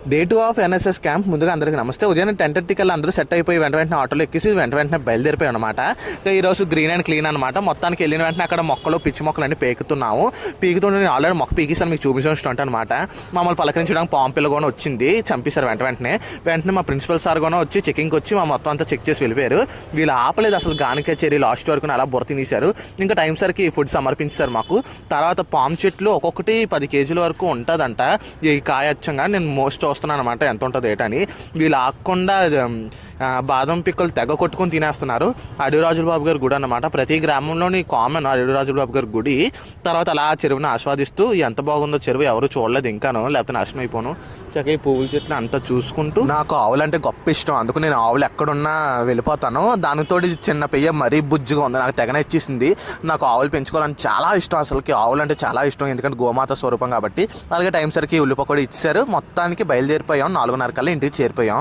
Day 2 of NSS camp. ముందుగా అందరికీ నమస్తే. ఉదయం 10:30 కల్లా అందరూ సెట్ అయిపోయి వెంటనే ఆటోలో ఎక్కేసి వెంటనే బయలుదేరిపోయాం అనమాట. ఈరోజు గ్రీన్ అండ్ క్లీన్ అనమాట. మొత్తానికి వెళ్ళిన వెంటనే అక్కడ మొక్కలు పిచ్చి మొక్కలు అన్ని పీకుతున్నాము. పీకుతుంటే నేను ఆల్రెడీ మొక్క పీకిస్తాను మీకు చూపించడం అనమాట. మమ్మల్ని పలకరించడానికి పాంపిల్ల కూడా వచ్చింది, చంపేశారు వెంటనే. మా ప్రిన్సిపల్ సార్ కూడా వచ్చి చెకింగ్కి వచ్చి మా మొత్తం అంతా చెక్ చేసి వెళ్ళిపోయారు. వీళ్ళు ఆపలేదు అసలు, గానికే చెరి లాస్ట్ వరకు అలా బొర తినేశారు. ఇంకా టైం సరికి ఫుడ్ సమర్పించారు మాకు. తర్వాత పాము చెట్లు ఒక్కొక్కటి 10 కేజీల వరకు ఉంటుందంట. ఈ కాయచ్చంగా నేను మోస్ట్ చూస్తున్నాను అనమాట ఎంత ఉంటుంది ఏటని. వీళ్ళు ఆకుండా బాదం పిక్కలు తెగ కొట్టుకొని తినేస్తున్నారు. అడవిరాజుల బాబు గారి గుడి అన్నమాట. ప్రతి గ్రామంలోని కామన్ అడవిరాజుల బాబు గారి గుడి. తర్వాత అలా చెరువుని ఆస్వాదిస్తూ ఎంత బాగుందో చెరువు ఎవరు చూడలేదు ఇంకాను, లేకపోతే నాశనం అయిపోను. చక్కగా ఈ పువ్వుల చెట్లు అంతా చూసుకుంటూ, నాకు ఆవులు అంటే గొప్ప ఇష్టం, అందుకు నేను ఆవులు ఎక్కడున్నా వెళ్ళిపోతాను. దానితో చిన్న పెయ్య మరీ బుజ్జిగా ఉంది, నాకు తెగన ఇచ్చేసింది. నాకు ఆవులు పెంచుకోవాలని చాలా ఇష్టం, అసలుకి ఆవులు అంటే చాలా ఇష్టం, ఎందుకంటే గోమాత స్వరూపం కాబట్టి. అలాగే టైం సరికి ఉల్లిప కూడా ఇచ్చారు. మొత్తానికి బయలుదేరిపోయాం. 4:30 కల్లా ఇంటికి చేరిపోయాం.